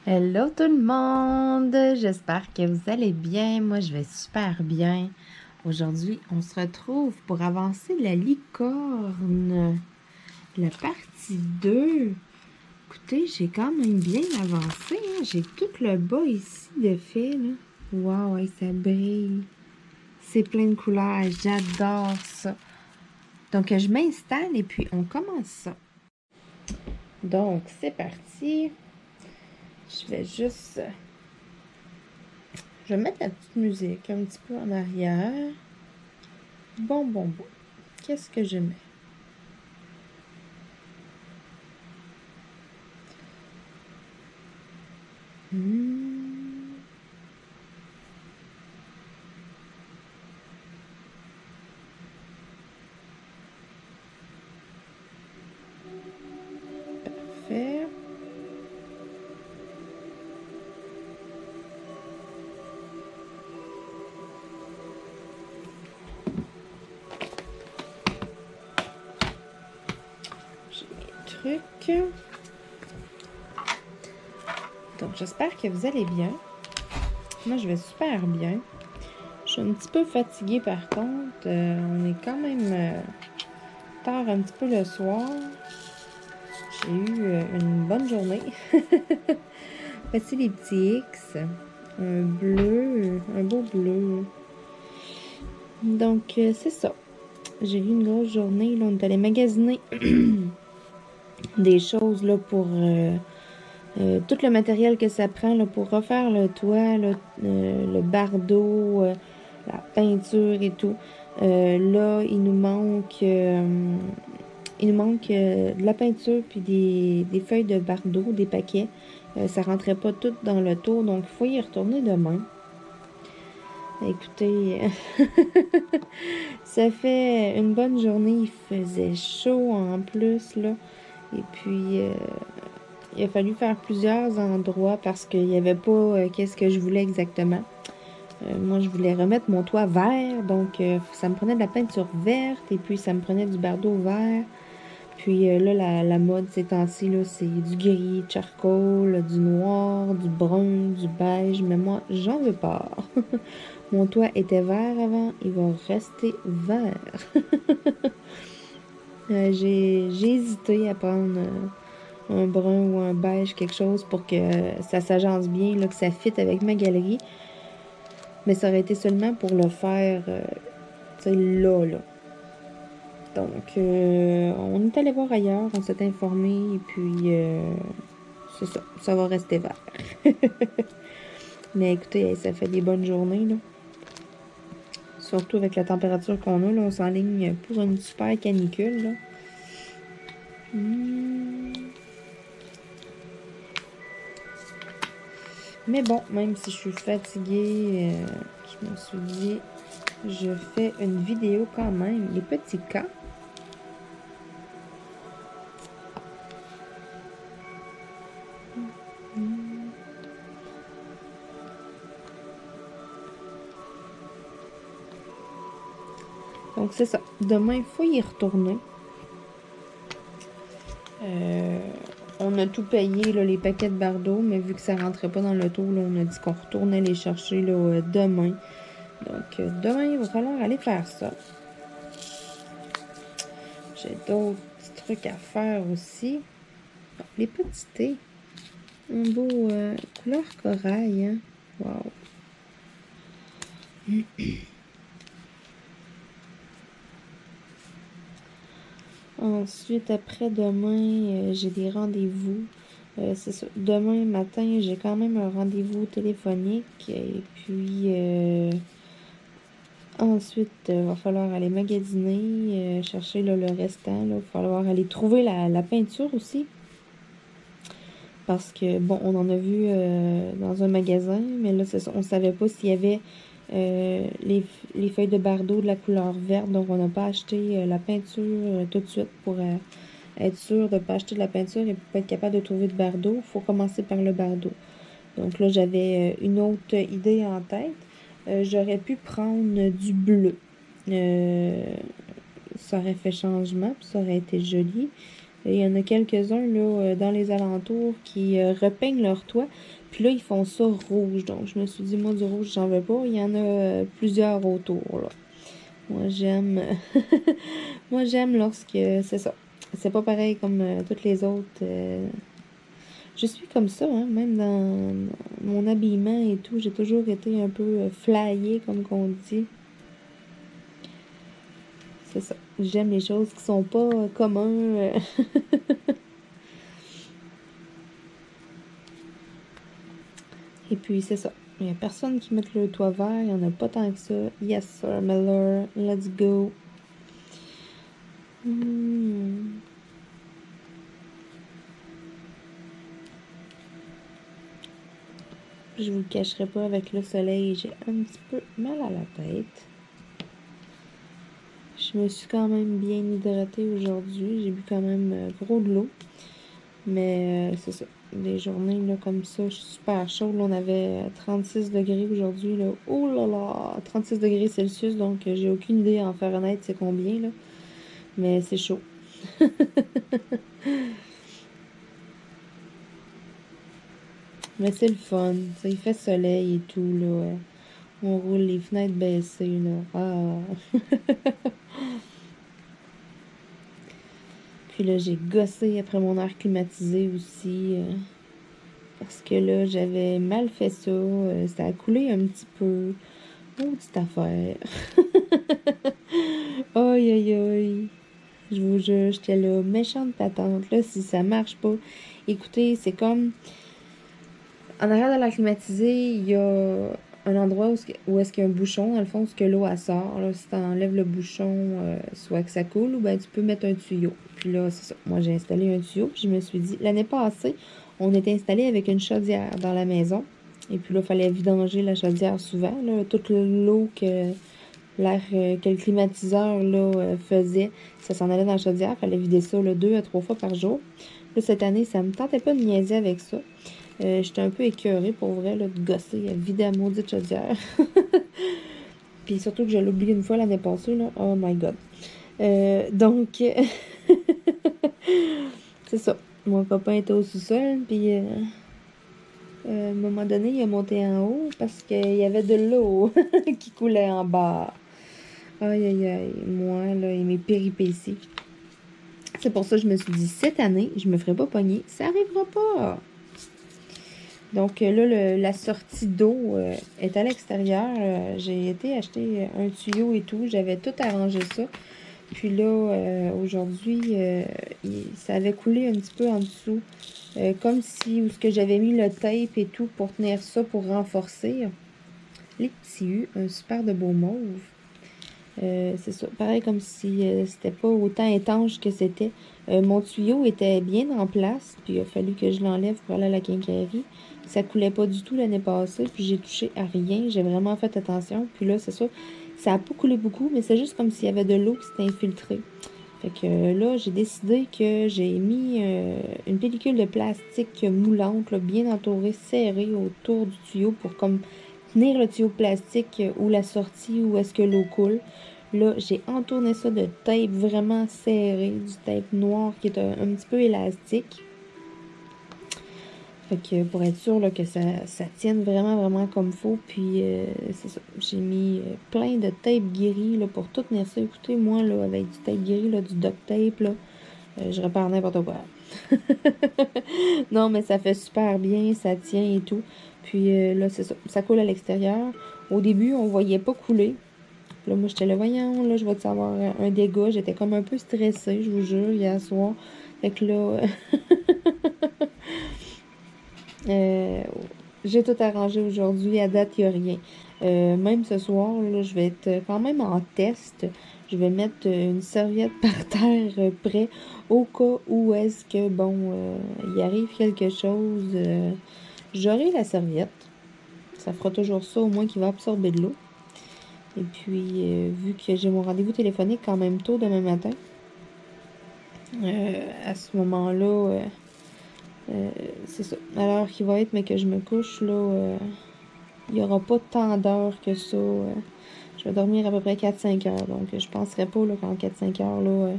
Hello tout le monde, j'espère que vous allez bien. Moi, je vais super bien. Aujourd'hui, on se retrouve pour avancer la licorne, la partie 2. Écoutez, j'ai quand même bien avancé, hein. J'ai tout le bas ici de fait, là. Wow, ouais, ça brille. C'est plein de couleurs, j'adore ça. Donc, je m'installe et puis on commence ça. Donc, c'est parti. Je vais juste... Je vais mettre la petite musique un petit peu en arrière. Bon. Qu'est-ce que je mets? Parfait. J'ai mes trucs. Donc, j'espère que vous allez bien. Moi, je vais super bien. Je suis un petit peu fatiguée par contre. On est quand même tard un petit peu le soir. J'ai eu une bonne journée. Voici les petits X. Un bleu, un beau bleu. Donc, c'est ça. J'ai eu une grosse journée. Là, on est allé magasiner des choses là, pour tout le matériel que ça prend là, pour refaire le toit, le bardeau, la peinture et tout. Là, il nous manque de la peinture puis des feuilles de bardeau, des paquets. Ça rentrait pas tout dans le tour, donc il faut y retourner demain. Écoutez, ça fait une bonne journée. Il faisait chaud en plus, là. Et puis, il a fallu faire plusieurs endroits parce qu'il n'y avait pas qu'est-ce que je voulais exactement. Moi, je voulais remettre mon toit vert, donc ça me prenait de la peinture verte et puis ça me prenait du bardeau vert. Puis là, la mode ces temps-ci, là, c'est du gris, charcoal, du noir, du brun, du beige, mais moi, j'en veux pas. Mon toit était vert avant, il va rester vert. J'ai hésité à prendre un brun ou un beige, quelque chose pour que ça s'agence bien, là, que ça fitte avec ma galerie. Mais ça aurait été seulement pour le faire, tu sais, là. Donc, on est allé voir ailleurs, on s'est informé, et puis, c'est ça, ça va rester vert. Mais écoutez, ça fait des bonnes journées, là. Surtout avec la température qu'on a, là, on s'enligne pour une super canicule, là. Mais bon, même si je suis fatiguée, je me suis dit, je fais une vidéo quand même. Les petits cas. Donc, c'est ça. Demain, il faut y retourner. On a tout payé, là, les paquets de bardeaux, mais vu que ça rentrait pas dans le taux, là, on a dit qu'on retournait les chercher là, demain. Donc, demain, il va falloir aller faire ça. J'ai d'autres petits trucs à faire aussi. Oh, les petits thés. Un beau couleur corail, hein? Wow! Ensuite, après-demain, j'ai des rendez-vous. C'est ça. Demain matin, j'ai quand même un rendez-vous téléphonique. Et puis, ensuite, il va falloir aller magasiner, chercher là, le restant. Il va falloir aller trouver la peinture aussi. Parce que, bon, on en a vu dans un magasin, mais là, c'est ça, on ne savait pas s'il y avait les feuilles de bardeau de la couleur verte. Donc, on n'a pas acheté la peinture tout de suite pour être sûr de ne pas acheter de la peinture et pas être capable de trouver de bardeau. Il faut commencer par le bardeau. Donc là, j'avais une autre idée en tête. J'aurais pu prendre du bleu. Ça aurait fait changement, puis ça aurait été joli. Il y en a quelques-uns là, dans les alentours qui repeignent leur toit. Puis là, ils font ça rouge. Donc, je me suis dit, moi, du rouge, j'en veux pas. Il y en a plusieurs autour, là. Moi, j'aime... Moi, j'aime lorsque... C'est ça. C'est pas pareil comme toutes les autres. Je suis comme ça, hein, même dans mon habillement et tout. J'ai toujours été un peu flyée, comme qu'on dit. C'est ça. J'aime les choses qui sont pas communes. Et puis, c'est ça. Il n'y a personne qui mette le toit vert. Il n'y en a pas tant que ça. Yes, sir, Miller. Let's go. Je vous le cacherai pas, avec le soleil, j'ai un petit peu mal à la tête. Je me suis quand même bien hydratée aujourd'hui. J'ai bu quand même gros de l'eau. Mais c'est ça. Des journées là, comme ça, je suis super chaude. Là, on avait 36 degrés aujourd'hui. Là. Oh là là! 36 degrés Celsius. Donc, j'ai aucune idée en Fahrenheit c'est combien. Là. Mais c'est chaud. Mais c'est le fun. Ça, il fait soleil et tout. Là. On roule les fenêtres baissées. Là. Ah! Puis là, j'ai gossé après mon air climatisé aussi. Parce que là, j'avais mal fait ça. Ça a coulé un petit peu. Oh, petite affaire. Aïe, aïe, aïe. Je vous jure, j'étais là, méchante patente. Là, si ça marche pas. Écoutez, c'est comme... En arrière de l'air climatisé, il y a un endroit où est-ce qu'il y a un bouchon, dans le fond, où est-ce que l'eau, elle sort. Là, si tu enlèves le bouchon, soit que ça coule, ou ben tu peux mettre un tuyau. Puis là, c'est ça. Moi, j'ai installé un tuyau, puis je me suis dit... L'année passée, on était installé avec une chaudière dans la maison. Et puis là, il fallait vidanger la chaudière souvent. Là, toute l'eau que le climatiseur là, faisait, ça s'en allait dans la chaudière. Il fallait vider ça là, 2 à 3 fois par jour. Là, cette année, ça me tentait pas de niaiser avec ça. J'étais un peu écœurée pour vrai là, de gosser à vider la maudite chaudière. Puis surtout que je l'ai oublié une fois l'année passée. Là. Oh my god. Donc, c'est ça. Mon copain était au sous-sol, puis à un moment donné, il a monté en haut parce qu'il y avait de l'eau qui coulait en bas. Aïe, aïe, aïe. Moi, là, et mes péripéties. C'est pour ça que je me suis dit, cette année, je me ferai pas pogner. Ça arrivera pas. Donc là, la sortie d'eau est à l'extérieur. J'ai été acheter un tuyau et tout. J'avais tout arrangé ça. Puis là, aujourd'hui, ça avait coulé un petit peu en dessous. Comme si, où ce que j'avais mis le tape et tout pour tenir ça, pour renforcer. Les petits U, un super de beau mauve. C'est ça, pareil comme si c'était pas autant étanche que c'était. Mon tuyau était bien en place, puis il a fallu que je l'enlève pour aller à la quincaillerie. Ça coulait pas du tout l'année passée, puis j'ai touché à rien. J'ai vraiment fait attention. Puis là, c'est ça, ça a pas coulé beaucoup, mais c'est juste comme s'il y avait de l'eau qui s'était infiltrée. Fait que là, j'ai décidé que j'ai mis une pellicule de plastique moulante, là, bien entourée, serrée autour du tuyau pour comme tenir le tuyau plastique ou la sortie où est-ce que l'eau coule. Là, j'ai entourné ça de tape vraiment serré, du tape noir qui est un petit peu élastique. Fait que pour être sûr là, que ça tienne vraiment, vraiment comme faut. Puis c'est ça. J'ai mis plein de tape guéri là, pour tout tenir ça. Écoutez, moi, là, avec du tape guéri, là, du duct tape, là, je répare n'importe quoi. Non, mais ça fait super bien, ça tient et tout. Puis là, c'est ça. Ça coule à l'extérieur. Au début, on voyait pas couler. Là, moi, j'étais là, voyons, là, je vais te savoir un dégât. J'étais comme un peu stressée, je vous jure, hier soir. Fait que là, j'ai tout arrangé aujourd'hui. À date, il n'y a rien. Même ce soir, là, je vais être quand même en test. Je vais mettre une serviette par terre près au cas où est-ce que, bon, il arrive quelque chose. J'aurai la serviette. Ça fera toujours ça, au moins, qui va absorber de l'eau. Et puis, vu que j'ai mon rendez-vous téléphonique quand même tôt demain matin, à ce moment-là, c'est ça. À l'heure qui va être, mais que je me couche, là, il n'y aura pas tant d'heures que ça. Je vais dormir à peu près 4-5 heures. Donc, je penserais pas là, qu'en 4-5 heures, là,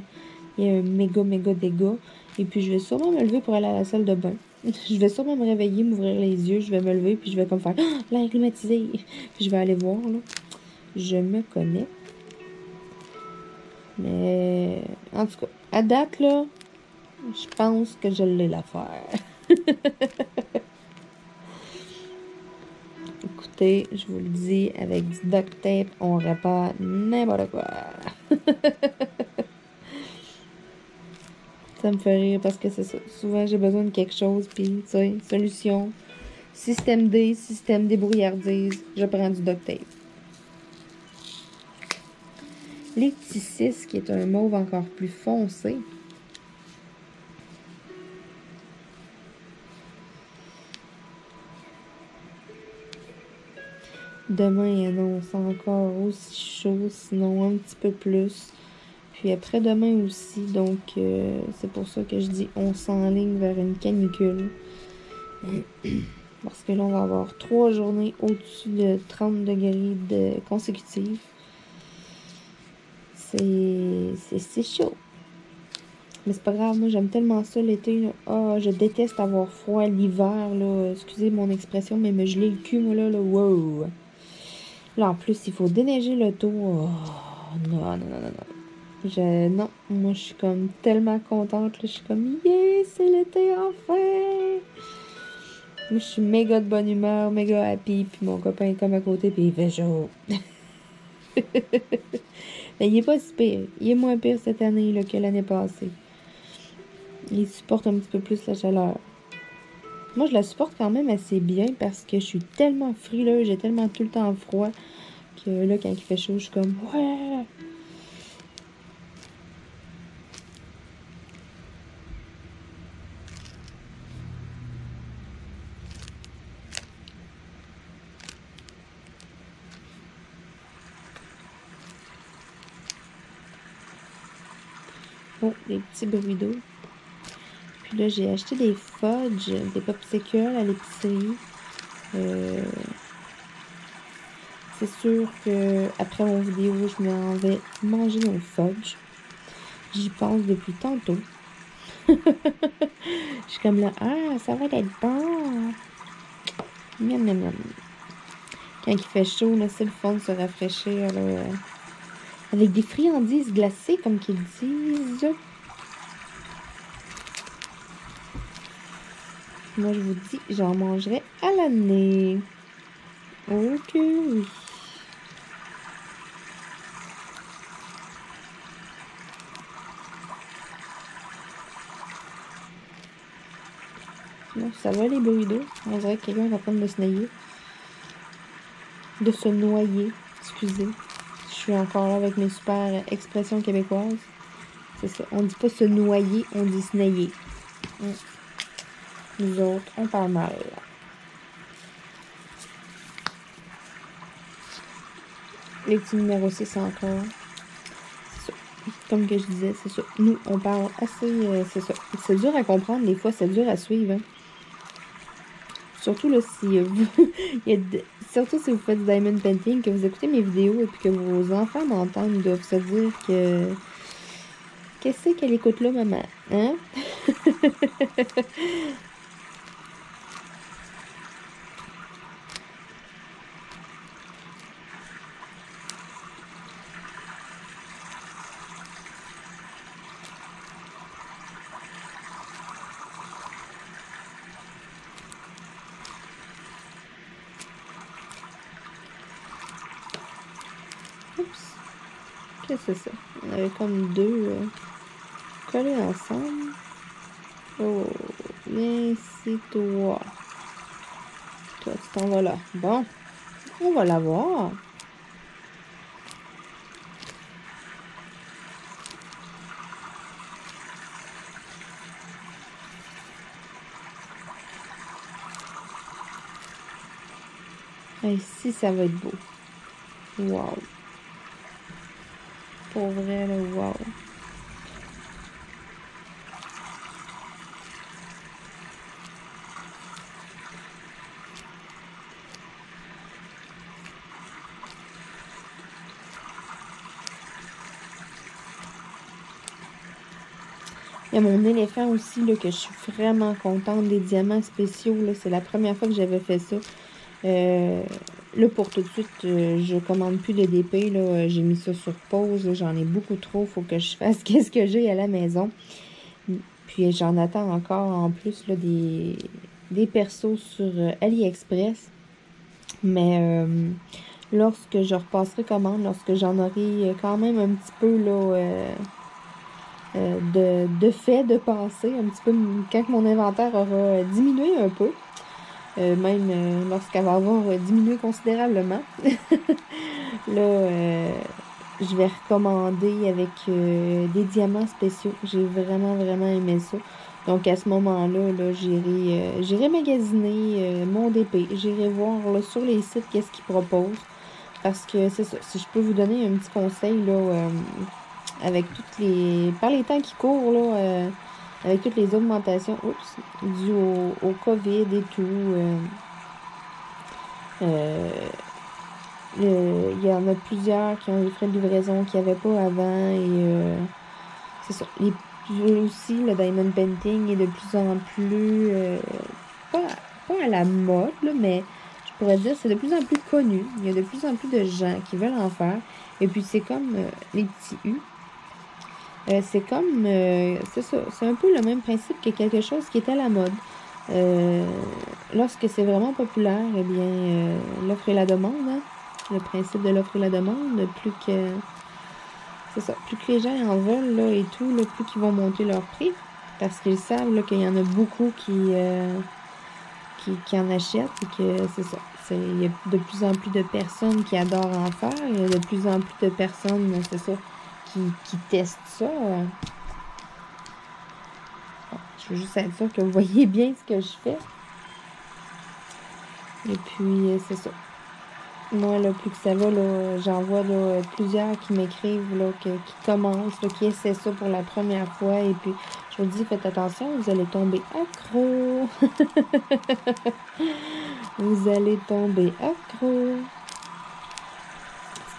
il y a un méga dégât. Et puis, je vais sûrement me lever pour aller à la salle de bain. Je vais sûrement me réveiller, m'ouvrir les yeux, je vais me lever, puis je vais comme faire « l'air climatisé! » Puis je vais aller voir, là. Je me connais. Mais, en tout cas, à date, là, je pense que je l'ai l'affaire. Écoutez, je vous le dis, avec du duct tape, on répare n'importe quoi. Ça me fait rire parce que c'est ça. Souvent, j'ai besoin de quelque chose, puis, tu sais, solution. Système D, système débrouillardise, je prends du duct tape. L'éticis, qui est un mauve encore plus foncé. Demain, il annonce encore aussi chaud, sinon un petit peu plus. Puis après-demain aussi, donc c'est pour ça que je dis on s'enligne vers une canicule. Parce que là, on va avoir 3 journées au-dessus de 30 degrés consécutifs. C'est chaud. Mais c'est pas grave, moi j'aime tellement ça l'été. Ah, je déteste avoir froid l'hiver, là. Excusez mon expression, mais me geler le cul, moi là, wow. Là, en plus, il faut déneiger l'auto. Oh, non. Non, moi je suis comme tellement contente, là. Je suis comme, yeah, c'est l'été enfin! Moi je suis méga de bonne humeur, méga happy, puis mon copain est comme à côté, puis il fait chaud. Mais il est pas si pire. Il est moins pire cette année là, que l'année passée. Il supporte un petit peu plus la chaleur. Moi, je la supporte quand même assez bien parce que je suis tellement frileuse, j'ai tellement tout le temps froid que là, quand il fait chaud, je suis comme ouais. Oh, des petits bruits d'eau. Puis là, j'ai acheté des fudge, des popsicles à l'épicerie. C'est sûr que après mon vidéo, je m'en vais manger mon fudge. J'y pense depuis tantôt. Je suis comme là, ah, ça va être bon. Miam, miam, miam. Quand il fait chaud, là, c'est le fun de se rafraîchir, là, avec des friandises glacées, comme qu'ils disent. Moi, je vous dis, j'en mangerai à l'année. Ok, oui. Bon, ça va les bruits d'eau. On dirait que quelqu'un est en train de se noyer. De se noyer, excusez. Je suis encore là avec mes super expressions québécoises. C'est ça. On dit pas se noyer, on dit se nailler. Nous autres, on parle mal. Les petits numéros 6 encore. C'est ça. Comme que je disais, c'est ça. Nous, on parle assez... c'est ça. C'est dur à comprendre, des fois, c'est dur à suivre. Hein. Surtout là, si vous... Surtout si vous faites du diamond painting, que vous écoutez mes vidéos et puis que vos enfants m'entendent, ils doivent se dire que... Qu'est-ce qu'elle écoute là, maman? Hein? Oups. Qu'est-ce que c'est ça? On avait comme deux collés ensemble. Oh, viens ici, toi. Toi, tu t'en vas là. Bon, on va la voir. Ici, ça va être beau. Wow. Pour vrai, là, wow. Il y a mon éléphant aussi, là, que je suis vraiment contente des diamants spéciaux, là. C'est la première fois que j'avais fait ça. Là, pour tout de suite, je commande plus de DP, là. J'ai mis ça sur pause, là. J'en ai beaucoup trop. Faut que je fasse qu'est-ce que j'ai à la maison. Puis, j'en attends encore, en plus, là, des persos sur AliExpress. Mais lorsque je repasserai commande, lorsque j'en aurai quand même un petit peu, là... de fait de passer un petit peu quand mon inventaire aura diminué un peu, même lorsqu'elle va avoir diminué considérablement. Là, je vais recommander avec des diamants spéciaux. J'ai vraiment, vraiment aimé ça. Donc, à ce moment-là, là, j'irai magasiner mon DP. J'irai voir là, sur les sites qu'est-ce qu'ils proposent. Parce que c'est ça. Si je peux vous donner un petit conseil, là, avec par les temps qui courent, là, avec toutes les augmentations, dues au COVID et tout, il y en a plusieurs qui ont des frais de livraison qu'il n'y avait pas avant, et c'est ça. Aussi, le diamond painting est de plus en plus, pas, pas à la mode, là, mais je pourrais dire c'est de plus en plus connu. Il y a de plus en plus de gens qui veulent en faire. Et puis, c'est comme les petits U. C'est comme, c'est ça, c'est un peu le même principe que quelque chose qui est à la mode. Lorsque c'est vraiment populaire, eh bien, l'offre et la demande, hein, le principe de l'offre et la demande, c'est ça, plus que les gens en veulent, là, et tout, là, plus qu'ils vont monter leur prix, parce qu'ils savent, là, qu'il y en a beaucoup qui en achètent, et que c'est ça. Il y a de plus en plus de personnes qui adorent en faire, il y a de plus en plus de personnes, c'est ça, qui testent ça. Je veux juste être sûre que vous voyez bien ce que je fais. Et puis, c'est ça. Moi, là, plus que ça va, là, j'en vois là, plusieurs qui m'écrivent, là, qui commencent, là, qui essaient ça pour la première fois. Et puis, je vous dis, faites attention, vous allez tomber accro. Vous allez tomber accro. Vous ne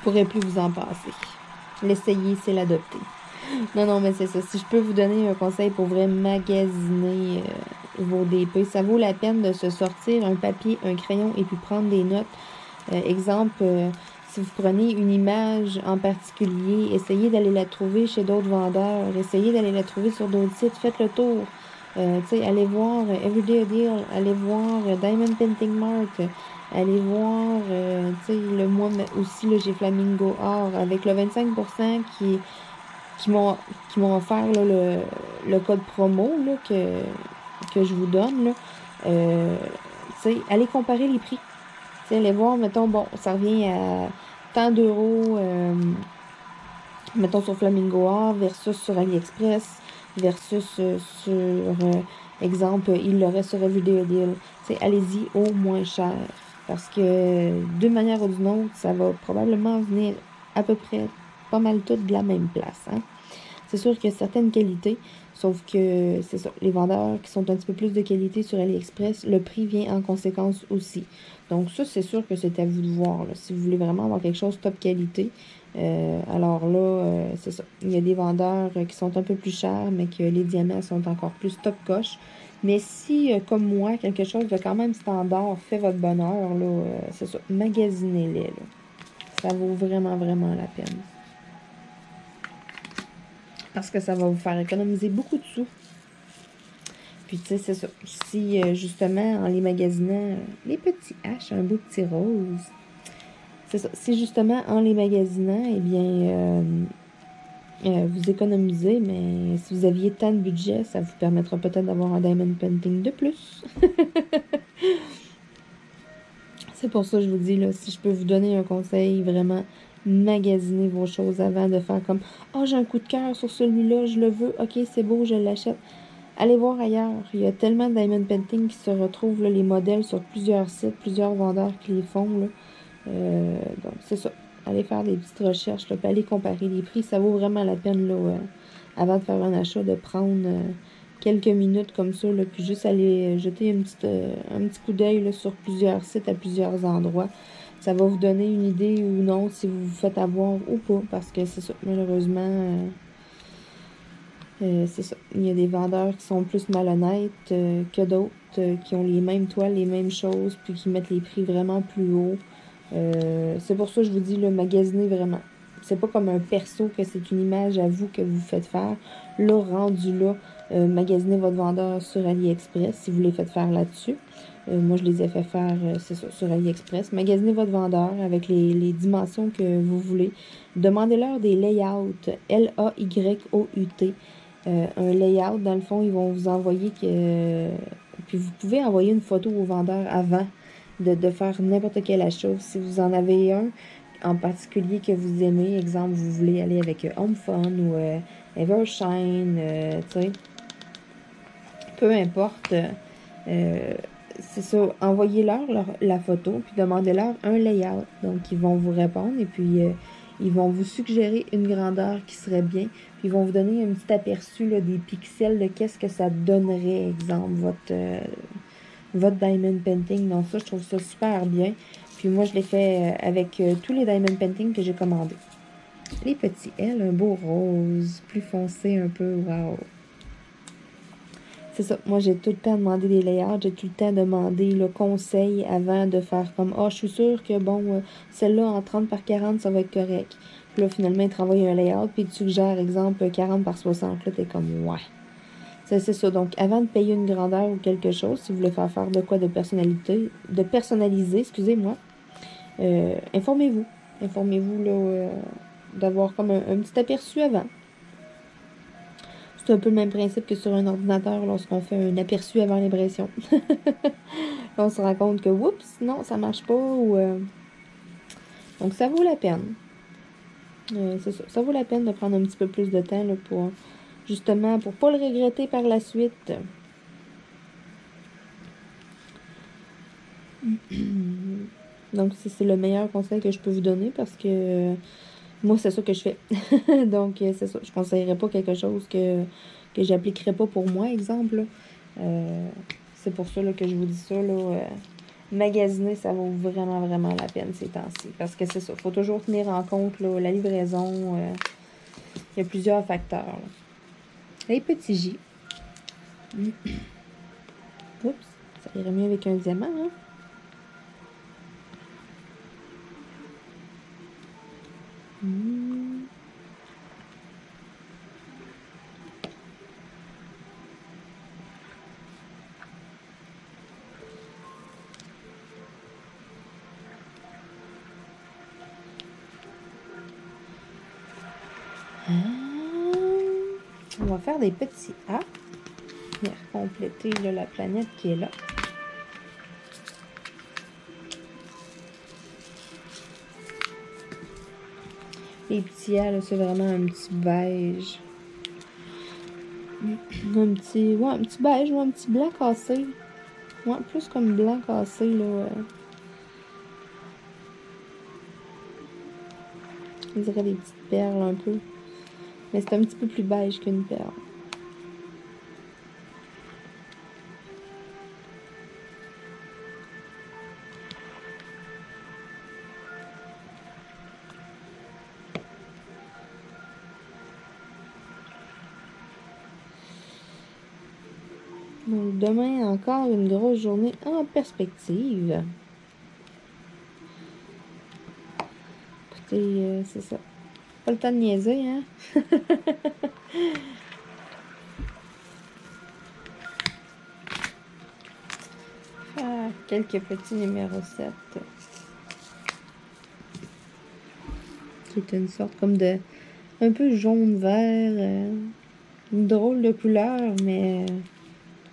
pourrez plus vous en passer. L'essayer, c'est l'adopter. Non, mais c'est ça. Si je peux vous donner un conseil pour vraiment magasiner vos DP, ça vaut la peine de se sortir un papier, un crayon et puis prendre des notes. Exemple, si vous prenez une image en particulier, essayez d'aller la trouver chez d'autres vendeurs, essayez d'aller la trouver sur d'autres sites, faites le tour. Allez voir Everyday Deal, allez voir Diamond Painting Mart, allez voir, le mois aussi, là, j'ai Flamingo Or avec le 25% qui m'ont offert là, le code promo là, que je vous donne. Là. Allez comparer les prix. Allez voir, mettons, bon, ça revient à tant d'euros, mettons, sur Flamingo Or versus sur AliExpress versus sur, exemple, il l'aurait sur Everyday Deal. Allez-y au moins cher. Parce que d'une manière ou d'une autre, ça va probablement venir à peu près pas mal tout de la même place. Hein? C'est sûr qu'il y a certaines qualités, sauf que c'est ça. Les vendeurs qui sont un petit peu plus de qualité sur AliExpress, le prix vient en conséquence aussi. Donc ça, c'est sûr que c'est à vous de voir. Là. Si vous voulez vraiment avoir quelque chose top qualité, alors là, c'est ça. Il y a des vendeurs qui sont un peu plus chers, mais que les diamants sont encore plus top coche. Mais si, comme moi, quelque chose de quand même standard fait votre bonheur, là, c'est ça. Magasinez-les. Là. Ça vaut vraiment, vraiment la peine. Parce que ça va vous faire économiser beaucoup de sous. Puis, tu sais, c'est ça. Si, justement, en les magasinant, les petits H, un beau petit rose, c'est ça. Si, justement, en les magasinant, eh bien, vous économisez, mais si vous aviez tant de budget, ça vous permettra peut-être d'avoir un diamond painting de plus. C'est pour ça que je vous dis, là, si je peux vous donner un conseil, vraiment, magasiner vos choses avant de faire comme « Oh, j'ai un coup de cœur sur celui-là, je le veux, ok, c'est beau, je l'achète. » Allez voir ailleurs. Il y a tellement de diamond painting qui se retrouvent, là, les modèles sur plusieurs sites, plusieurs vendeurs qui les font. Là. Donc, c'est ça. Allez faire des petites recherches, là, puis allez comparer les prix. Ça vaut vraiment la peine, là, avant de faire un achat, de prendre quelques minutes comme ça, là, puis juste aller jeter un petit coup d'œil là, sur plusieurs sites à plusieurs endroits. Ça va vous donner une idée ou non si vous vous faites avoir ou pas, parce que c'est ça, malheureusement, C'est ça. Il y a des vendeurs qui sont plus malhonnêtes que d'autres, qui ont les mêmes toiles, les mêmes choses, puis qui mettent les prix vraiment plus haut. C'est pour ça que je vous dis, le magasiner vraiment. C'est pas comme un perso que c'est une image à vous que vous faites faire. Là, rendu là, magasinez votre vendeur sur AliExpress si vous les faites faire là-dessus. Moi, je les ai fait faire, c'est ça, sur AliExpress. Magasinez votre vendeur avec les dimensions que vous voulez. Demandez-leur des layouts, Layout. Un layout, dans le fond, ils vont vous envoyer que... puis vous pouvez envoyer une photo au vendeur avant de faire n'importe quelle achat. Si vous en avez un en particulier que vous aimez, exemple, vous voulez aller avec HomeFun ou Evershine, tu sais, peu importe, c'est ça, envoyez-leur la photo, puis demandez-leur un layout. Donc, ils vont vous répondre et puis ils vont vous suggérer une grandeur qui serait bien. Puis, ils vont vous donner un petit aperçu là, des pixels de qu'est-ce que ça donnerait, exemple, votre diamond painting. Donc, ça, je trouve ça super bien. Puis, moi, je l'ai fait avec tous les diamond painting que j'ai commandés. Les petits, elle, un beau rose, plus foncé un peu, wow. C'est ça. Moi, j'ai tout le temps demandé des layouts. J'ai tout le temps demandé le conseil avant de faire comme je suis sûre que, bon, celle-là, en 30 par 40, ça va être correct. Puis là, finalement, ils te renvoient un layout. Puis tu suggères, exemple, 40 par 60. Là, t'es comme, ouais. C'est ça. Donc, avant de payer une grandeur ou quelque chose, si vous voulez faire de quoi de personnaliser, excusez-moi, informez-vous. Informez-vous, là, d'avoir comme un petit aperçu avant. C'est un peu le même principe que sur un ordinateur lorsqu'on fait un aperçu avant l'impression. On se rend compte que, oups, non, ça marche pas. Donc, ça vaut la peine. C'est ça. Ça vaut la peine de prendre un petit peu plus de temps là, pour, justement, pour pas le regretter par la suite. Donc, c'est le meilleur conseil que je peux vous donner parce que moi, c'est ça que je fais. Donc, c'est ça. Je ne conseillerais pas quelque chose que j'appliquerais pas pour moi, exemple. C'est pour ça là, que je vous dis ça. Là, magasiner, ça vaut vraiment, vraiment la peine ces temps-ci. Parce que c'est ça. Il faut toujours tenir en compte là, la livraison. Il y a plusieurs facteurs. Là. Les petits J. Oups, ça irait mieux avec un diamant, hein? On va faire des petits A. Venir compléter là, la planète qui est là. Les petits A, c'est vraiment un petit beige. Un petit beige ou un petit blanc cassé. Ouais, plus comme blanc cassé, là. On dirait des petites perles un peu. Mais c'est un petit peu plus beige qu'une perle. Donc, demain, encore une grosse journée en perspective. Écoutez, c'est ça. Pas le temps de niaiser, hein? Ah, quelques petits numéros 7. Qui est une sorte comme de... un peu jaune-vert. Une drôle de couleur, mais...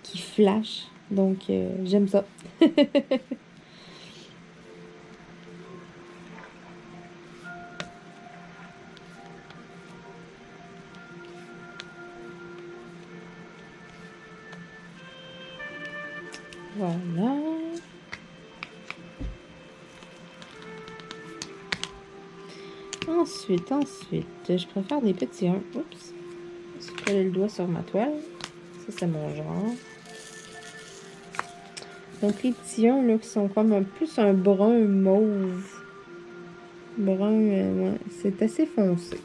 qui flash. Donc, j'aime ça. Voilà. Ensuite, je préfère des petits 1. Oups. Je colle le doigt sur ma toile. Ça, c'est mon genre. Donc, les petits 1, là, qui sont comme plus un brun mauve. Brun, ouais, c'est assez foncé.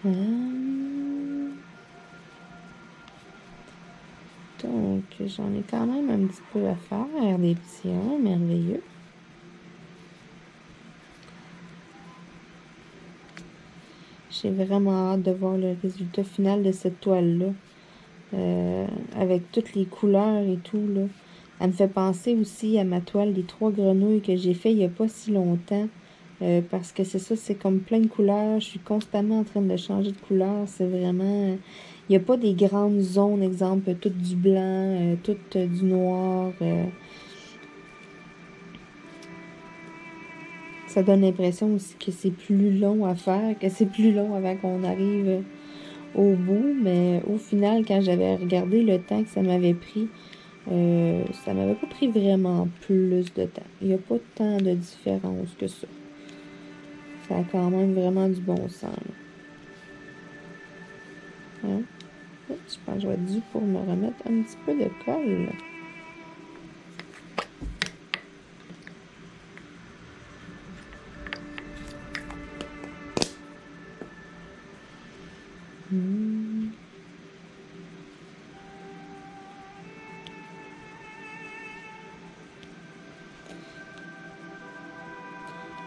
Donc, j'en ai quand même un petit peu à faire, des petits 1 merveilleux. J'ai vraiment hâte de voir le résultat final de cette toile-là. Avec toutes les couleurs et tout, là. Elle me fait penser aussi à ma toile des 3 grenouilles que j'ai fait il n'y a pas si longtemps. Parce que c'est ça, c'est comme plein de couleurs. Je suis constamment en train de changer de couleur. C'est vraiment... Il n'y a pas des grandes zones, exemple, tout du blanc, tout du noir. Ça donne l'impression aussi que c'est plus long à faire, que c'est plus long avant qu'on arrive au bout. Mais au final, quand j'avais regardé le temps que ça m'avait pris, ça m'avait pas pris vraiment plus de temps. Il n'y a pas tant de différence que ça. Ça a quand même vraiment du bon sens. Hein? Je pense que je vais être dû pour me remettre un petit peu de colle.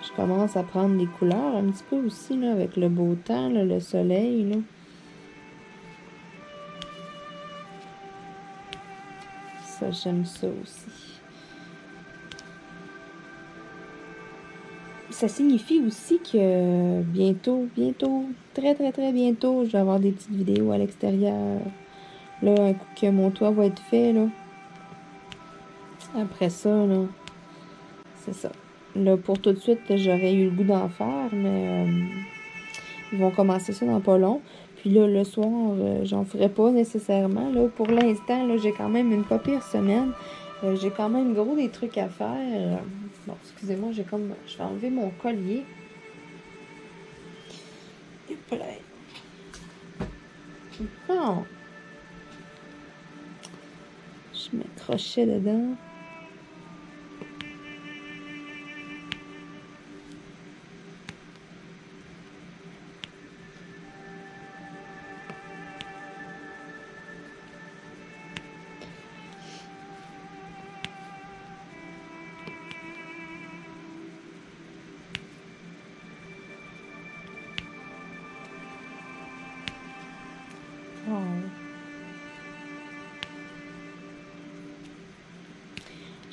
Je commence à prendre des couleurs un petit peu aussi, là, avec le beau temps, là, le soleil, là. Ça, j'aime ça aussi. Ça signifie aussi que bientôt, très bientôt, je vais avoir des petites vidéos à l'extérieur. Là, un coup que mon toit va être fait, là. Après ça, là, c'est ça. Là, pour tout de suite, j'aurais eu le goût d'en faire, mais ils vont commencer ça dans pas long. Puis là, le soir, j'en ferai pas nécessairement. Là, pour l'instant, là, j'ai quand même une pas pire semaine. J'ai quand même gros des trucs à faire. Bon, excusez-moi, je vais enlever mon collier. Et plein. Bon. Je mets crochet dedans.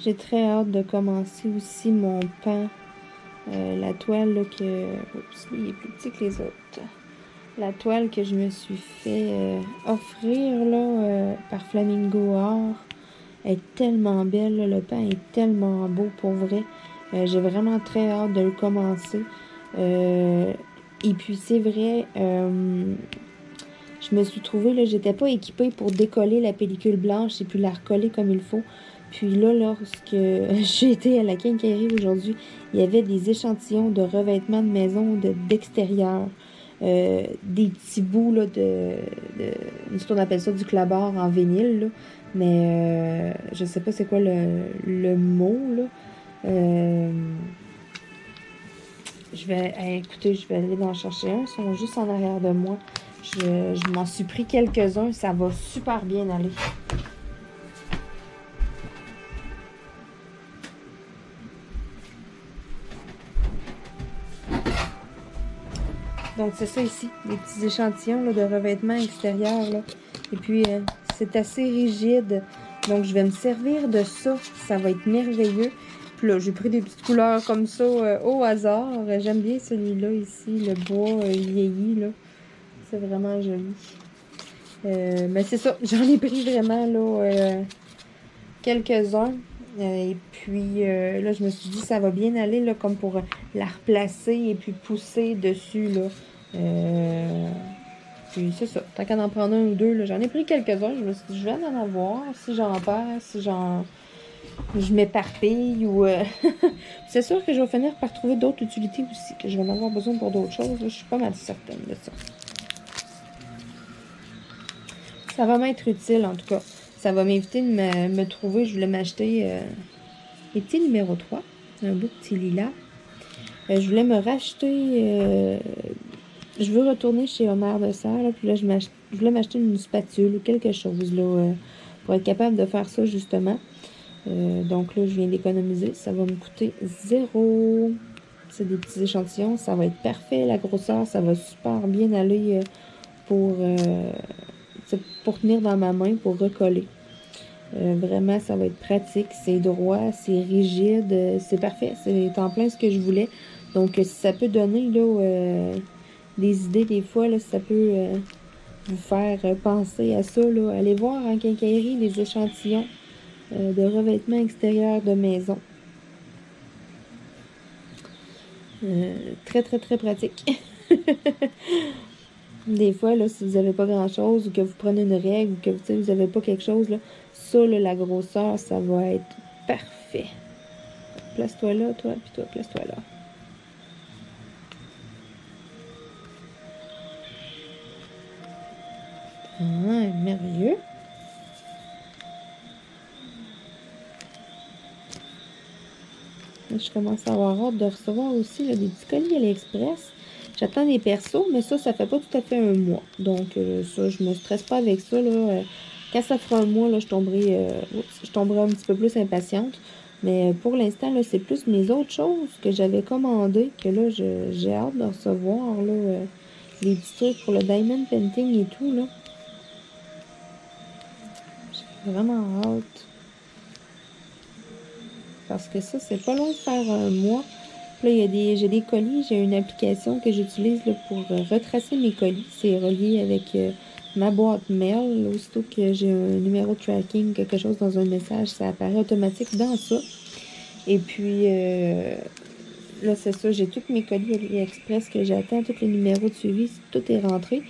J'ai très hâte de commencer aussi mon pan. La toile là, que... Oups, il est plus petit que les autres. La toile que je me suis fait offrir là, par Flamingo Art est tellement belle. Là, le pan est tellement beau pour vrai. J'ai vraiment très hâte de le commencer. Et puis c'est vrai... je me suis trouvée, là, j'étais pas équipée pour décoller la pellicule blanche et puis la recoller comme il faut. Puis là, lorsque j'ai été à la quincaillerie aujourd'hui, il y avait des échantillons de revêtements de maison d'extérieur. Des petits bouts là, ce qu'on appelle ça du clabard en vinyle. Là. Mais je sais pas c'est quoi le mot. Là. Écoutez, je vais aller en chercher un. Ils sont juste en arrière de moi. Je m'en suis pris quelques-uns. Ça va super bien aller. Donc, c'est ça ici, des petits échantillons là, de revêtements extérieurs. Là. Et puis, c'est assez rigide. Donc, je vais me servir de ça. Ça va être merveilleux. Puis là, j'ai pris des petites couleurs comme ça au hasard. J'aime bien celui-là ici, le bois vieilli. Là. C'est vraiment joli. Mais c'est ça, j'en ai pris vraiment là quelques-uns. Et puis là, je me suis dit ça va bien aller là, comme pour la replacer et puis pousser dessus là. Puis c'est ça. Tant qu'à en prendre un ou deux, j'en ai pris quelques-uns. Je me suis dit je vais en avoir. Si j'en perds, je m'éparpille ou c'est sûr que je vais finir par trouver d'autres utilités aussi, que je vais en avoir besoin pour d'autres choses. Je suis pas mal certaine de ça. Ça va m'être utile en tout cas. Ça va m'éviter de me trouver. Je voulais m'acheter les petits numéro 3. Un beau petit lilas. Je voulais me racheter je veux retourner chez Homer de Serre, là, puis là, je voulais m'acheter une spatule ou quelque chose, là, pour être capable de faire ça, justement. Donc là, je viens d'économiser. Ça va me coûter 0. C'est des petits échantillons. Ça va être parfait, la grosseur. Ça va super bien aller pour, pour tenir dans ma main, pour recoller. Vraiment, ça va être pratique. C'est droit, c'est rigide. C'est parfait. C'est en plein ce que je voulais. Donc, si ça peut donner là, des idées des fois, là, si ça peut vous faire penser à ça, là, allez voir en quincaillerie les échantillons de revêtement extérieur de maison. Très, très, très pratique. Des fois, là, si vous n'avez pas grand-chose ou que vous prenez une règle ou que vous n'avez pas quelque chose, là, ça, là, la grosseur, ça va être parfait. Place-toi là, toi, puis toi, place-toi là. Ah, merveilleux. Je commence à avoir hâte de recevoir aussi là, des petits colis AliExpress. J'attends des persos, mais ça fait pas tout à fait un mois. Donc, ça, je me stresse pas avec ça. Là. Quand ça fera un mois, là, je tomberai un petit peu plus impatiente. Mais pour l'instant, là, c'est plus mes autres choses que j'avais commandées que là, j'ai hâte de recevoir. Là, les petits trucs pour le diamond painting et tout. Là. J'ai vraiment hâte. Parce que ça, c'est pas loin de faire un mois. Là, j'ai des colis. J'ai une application que j'utilise pour retracer mes colis. C'est relié avec ma boîte mail. Là, aussitôt que j'ai un numéro de tracking, quelque chose dans un message, ça apparaît automatique dans ça. Et puis, là, c'est ça. J'ai tous mes colis AliExpress que j'attends, tous les numéros de suivi. Tout est rentré.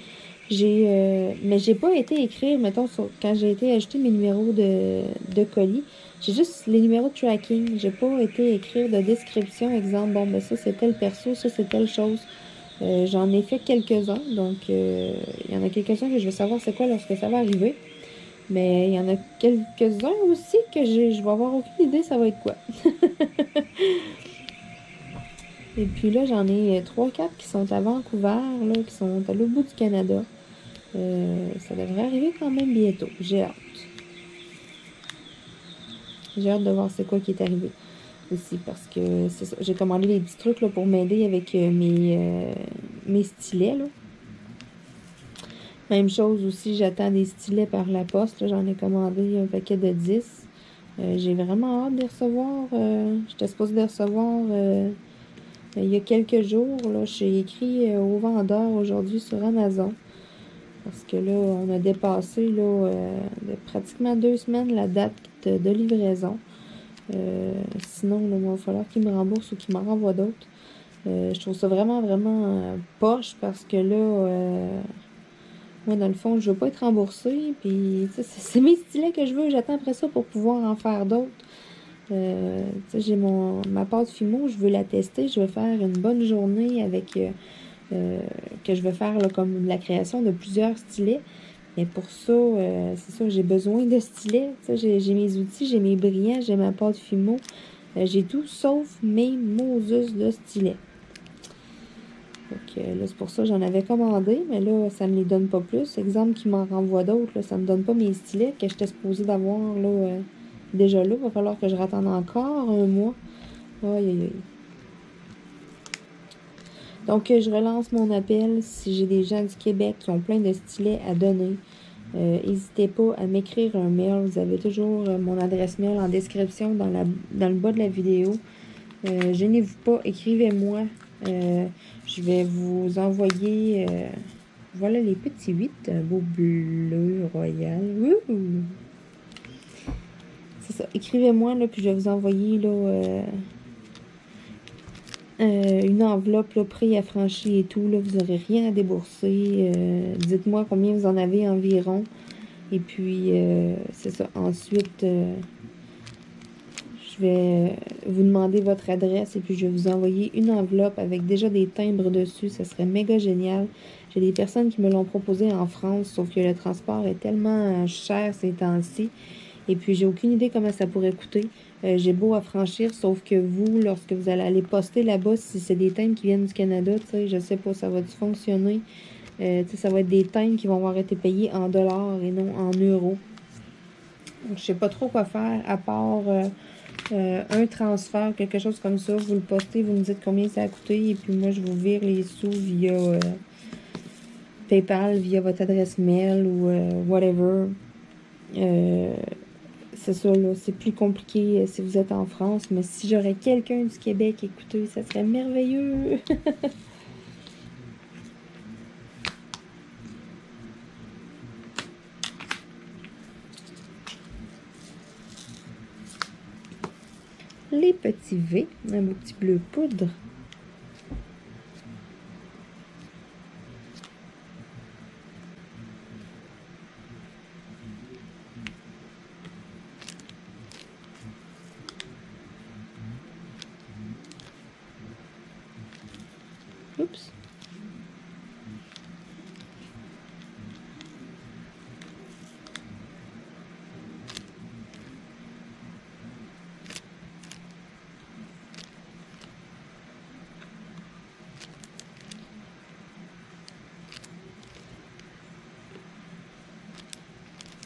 Mais j'ai pas été écrire, mettons, quand j'ai été ajouter mes numéros de colis. J'ai juste les numéros de tracking. J'ai pas été écrire de description. Exemple, bon, ben ça, c'est tel perso, ça, c'est telle chose. J'en ai fait quelques-uns. Donc, il y en a quelques-uns que je veux savoir c'est quoi lorsque ça va arriver. Mais il y en a quelques-uns aussi que je vais avoir aucune idée ça va être quoi. Et puis là, j'en ai 3-4 qui sont à Vancouver, là, qui sont à l'autre bout du Canada. Ça devrait arriver quand même bientôt. J'ai hâte. J'ai hâte de voir c'est quoi qui est arrivé aussi parce que c'est ça. J'ai commandé des petits trucs là, pour m'aider avec mes stylets. Là. Même chose aussi, j'attends des stylets par la poste. J'en ai commandé un paquet de 10. J'ai vraiment hâte de les recevoir. J'étais supposée les recevoir il y a quelques jours. J'ai écrit au vendeur aujourd'hui sur Amazon. Parce que là, on a dépassé là, de pratiquement 2 semaines la date de livraison. Sinon, là, il va falloir qu'il me rembourse ou qu'il m'en renvoie d'autres. Je trouve ça vraiment, vraiment poche parce que là, moi, dans le fond, je veux pas être remboursée. Puis, c'est mes stylets que je veux. J'attends après ça pour pouvoir en faire d'autres. J'ai ma pâte Fimo, je veux la tester. Je veux faire une bonne journée avec... que je vais faire là, comme la création de plusieurs stylets. Mais pour ça, c'est ça, j'ai besoin de stylets. J'ai mes outils, j'ai mes brillants, j'ai ma pâte Fimo. J'ai tout sauf mes Moses de stylets. Donc là, c'est pour ça que j'en avais commandé, mais là, ça ne me les donne pas plus. Exemple qui m'en renvoie d'autres, là, ça ne me donne pas mes stylets que j'étais supposée d'avoir là, déjà là. Il va falloir que je rattende encore un mois. Aïe, aïe, aïe. Donc, je relance mon appel. Si j'ai des gens du Québec qui ont plein de stylets à donner, n'hésitez pas à m'écrire un mail. Vous avez toujours mon adresse mail en description dans le bas de la vidéo. Gênez-vous pas, écrivez-moi. Je vais vous envoyer... voilà les petits 8 beaux bleus royal. Wouhou! C'est ça. Écrivez-moi, là, puis je vais vous envoyer là, une enveloppe là, prix affranchi et tout. Là, vous n'aurez rien à débourser. Dites-moi combien vous en avez environ. Et puis, c'est ça. Ensuite, je vais vous demander votre adresse et puis je vais vous envoyer une enveloppe avec déjà des timbres dessus. Ça serait méga génial. J'ai des personnes qui me l'ont proposé en France, sauf que le transport est tellement cher ces temps-ci. Et puis, j'ai aucune idée comment ça pourrait coûter. J'ai beau affranchir, sauf que vous, lorsque vous allez aller poster là-bas, si c'est des thèmes qui viennent du Canada, tu sais, je sais pas, ça va-tu fonctionner? Tu sais, ça va être des thèmes qui vont avoir été payés en dollars et non en euros. Donc, je sais pas trop quoi faire, à part un transfert, quelque chose comme ça. Vous le postez, vous me dites combien ça a coûté, et puis moi, je vous vire les sous via PayPal, via votre adresse mail ou whatever. C'est ça, là, c'est plus compliqué si vous êtes en France, mais si j'aurais quelqu'un du Québec, écoutez, ça serait merveilleux. Les petits V, un beau petit bleu poudre. Oups.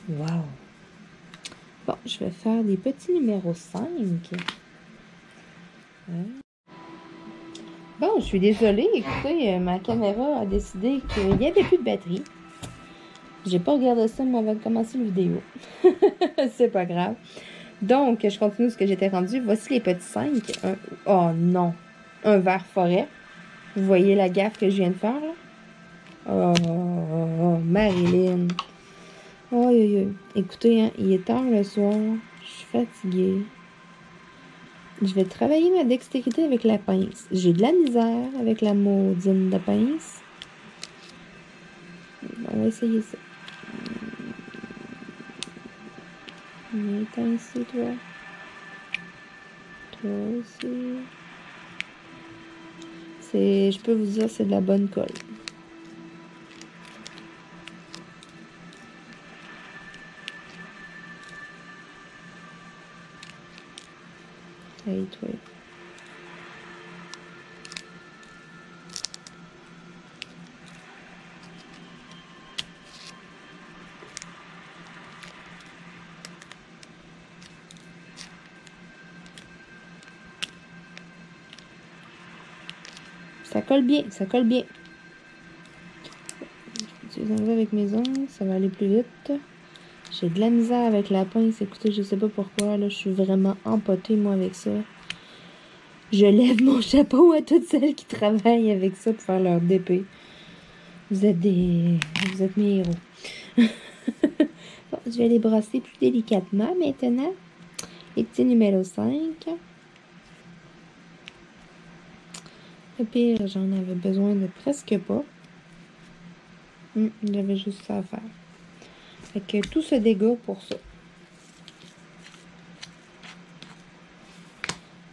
Wow. Bon, je vais faire des petits numéros 5. Bon, je suis désolée. Écoutez, ma caméra a décidé qu'il n'y avait plus de batterie. J'ai pas regardé ça, mais on va commencer la vidéo. C'est pas grave. Donc, je continue ce que j'étais rendu. Voici les petits 5. Oh non! Un vert forêt. Vous voyez la gaffe que je viens de faire, là? Oh, Marilyn. Oh, écoutez, hein, il est tard le soir. Je suis fatiguée. Je vais travailler ma dextérité avec la pince. J'ai de la misère avec la maudine de pince. On va essayer ça. Viens ici, toi. Toi aussi. Je peux vous dire, c'est de la bonne colle. Hey, toi. Ça colle bien, ça colle bien. Je vais les enlever avec mes ongles, ça va aller plus vite. J'ai de la misère avec la pince. Écoutez, je sais pas pourquoi. Là, je suis vraiment empotée, moi, avec ça. Je lève mon chapeau à toutes celles qui travaillent avec ça pour faire leur DP. Vous êtes mes héros. Bon, je vais les brosser plus délicatement maintenant. Les petits numéros 5. Le pire, j'en avais besoin de presque pas. J'avais juste ça à faire. Fait que tout ce dégât pour ça.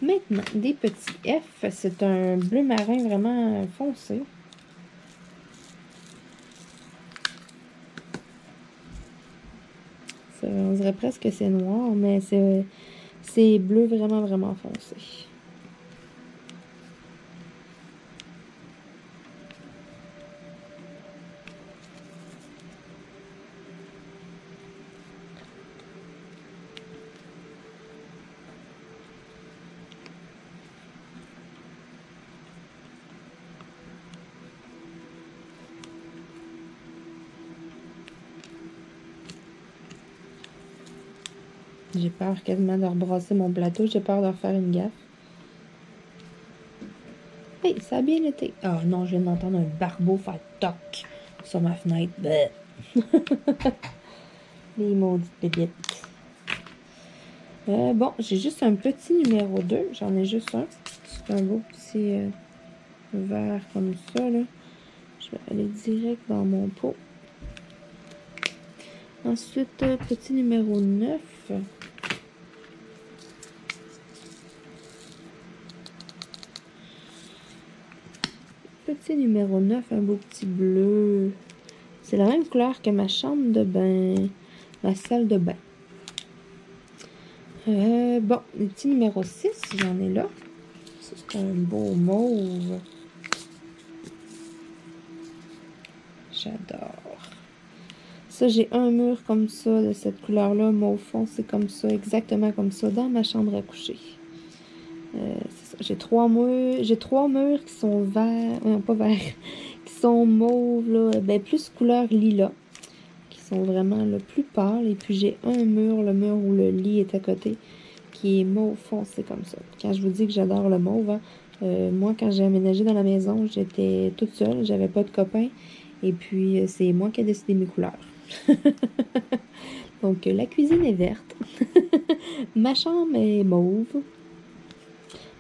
Maintenant, des petits F. C'est un bleu marin vraiment foncé. On dirait presque que c'est noir, mais c'est bleu vraiment, vraiment foncé. J'ai peur quasiment de rebrasser mon plateau. J'ai peur de refaire une gaffe. Hey, ça a bien été. Oh non, je viens d'entendre un barbeau faire toc sur ma fenêtre. Les maudites pépites. Bon, j'ai juste un petit numéro 2. J'en ai juste un. C'est un beau petit vert comme ça, là. Je vais aller direct dans mon pot. Ensuite, petit numéro 9. Petit numéro 9, un beau petit bleu. C'est la même couleur que ma chambre de bain, ma salle de bain. Bon, le petit numéro 6, j'en ai là. C'est un beau mauve. J'adore. Ça, j'ai un mur comme ça, de cette couleur-là, mauve foncé comme ça, exactement comme ça, dans ma chambre à coucher. C'est ça. J'ai trois murs qui sont verts, non, pas verts, qui sont mauves, là, ben plus couleur lilas, qui sont vraiment le plus pâles. Et puis j'ai un mur, le mur où le lit est à côté, qui est mauve foncé comme ça. Quand je vous dis que j'adore le mauve, hein, moi, quand j'ai aménagé dans la maison, j'étais toute seule, j'avais pas de copains. Et puis, c'est moi qui ai décidé mes couleurs. Donc, la cuisine est verte. Ma chambre est mauve.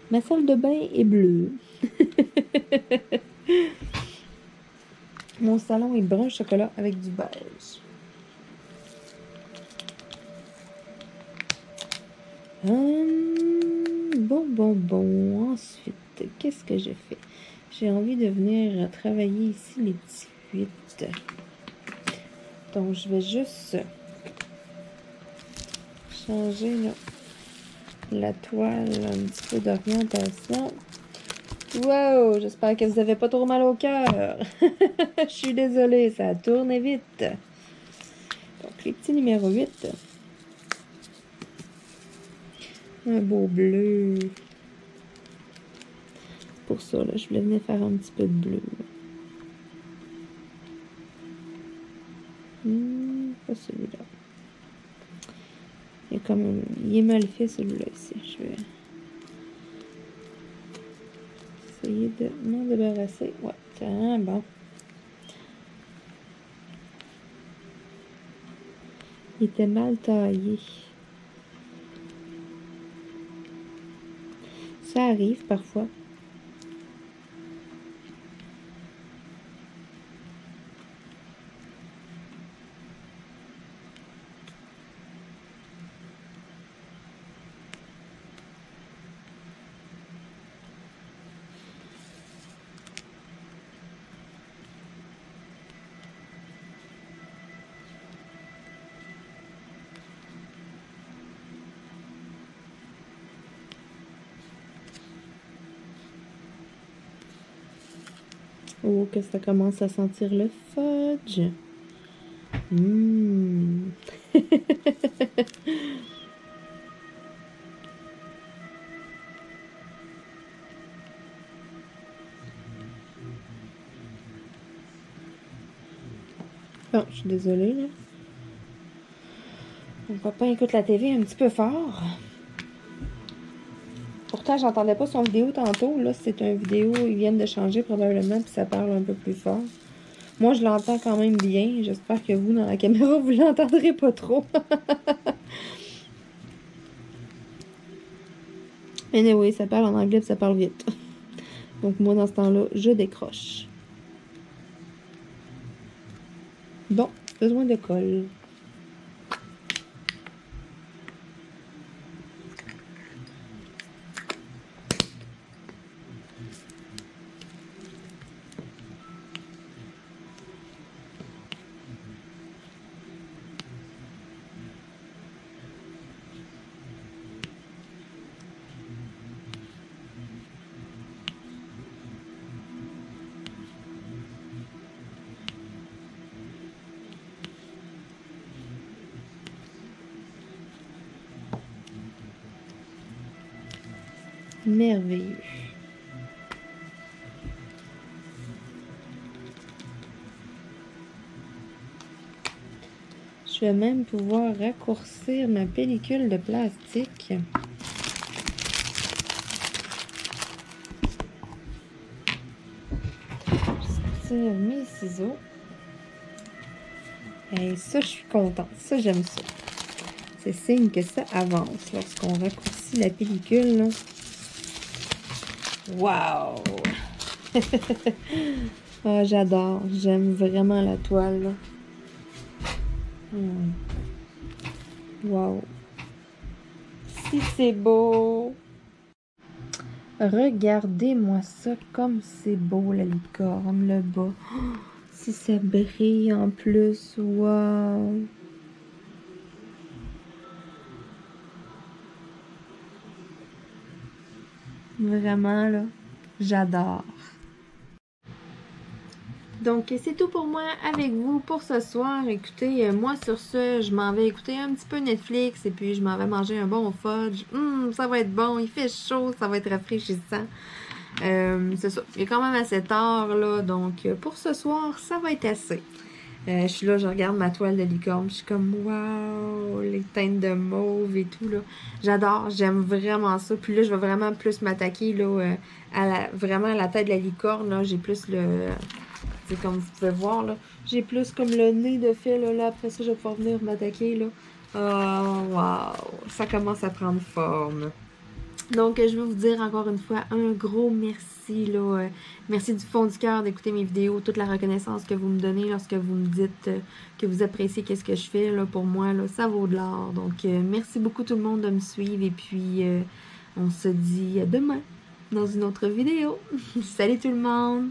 Ma salle de bain est bleue. Mon salon est brun chocolat avec du beige. Bon. Ensuite, qu'est-ce que je fais? J'ai envie de venir travailler ici les 18. Donc, je vais juste changer là, la toile, un petit peu d'orientation. Wow! J'espère que vous n'avez pas trop mal au cœur. Je suis désolée, ça a tourné vite. Donc, les petits numéros 8. Un beau bleu. Pour ça, là, je voulais venir faire un petit peu de bleu. Pas celui-là. Il est mal fait celui-là ici. Je vais essayer de m'en débarrasser. Ouais, tiens, bon. Il était mal taillé. Ça arrive parfois. Oh, que ça commence à sentir le fudge. Bon, je suis désolée, là. Mon papa écoute la TV un petit peu fort. Pourtant, j'entendais pas son vidéo tantôt. Là, c'est une vidéo, ils viennent de changer probablement, puis ça parle un peu plus fort. Moi, je l'entends quand même bien. J'espère que vous, dans la caméra, vous l'entendrez pas trop. Anyway, ça parle en anglais, puis ça parle vite. Donc, moi, dans ce temps-là, je décroche. Bon, besoin de colle. Merveilleux. Je vais même pouvoir raccourcir ma pellicule de plastique. Je tire mes ciseaux. Et ça, je suis contente. Ça, j'aime ça. C'est signe que ça avance lorsqu'on raccourcit la pellicule, là. Wow! Oh, j'adore. J'aime vraiment la toile, là. Wow! Si c'est beau! Regardez-moi ça, comme c'est beau, la licorne, le bas. Oh, si ça brille en plus, wow! Vraiment, là, j'adore. Donc, c'est tout pour moi avec vous pour ce soir. Écoutez, moi sur ce, je m'en vais écouter un petit peu Netflix et puis je m'en vais manger un bon fudge. Ça va être bon, il fait chaud, ça va être rafraîchissant. C'est ça, il est quand même assez tard là, donc pour ce soir, ça va être assez. Je suis là, je regarde ma toile de licorne, je suis comme waouh, les teintes de mauve et tout là. J'adore, j'aime vraiment ça. Puis là, je vais vraiment plus m'attaquer là vraiment à la tête de la licorne là, j'ai plus le c'est comme vous pouvez voir là, j'ai plus comme le nez de fait là, après ça je vais pouvoir venir m'attaquer là. Oh waouh, ça commence à prendre forme. Donc, je veux vous dire encore une fois un gros merci, là. Merci du fond du cœur d'écouter mes vidéos, toute la reconnaissance que vous me donnez lorsque vous me dites que vous appréciez qu'est-ce que je fais, là, pour moi, là, ça vaut de l'or. Donc, merci beaucoup tout le monde de me suivre et puis on se dit à demain dans une autre vidéo. Salut tout le monde!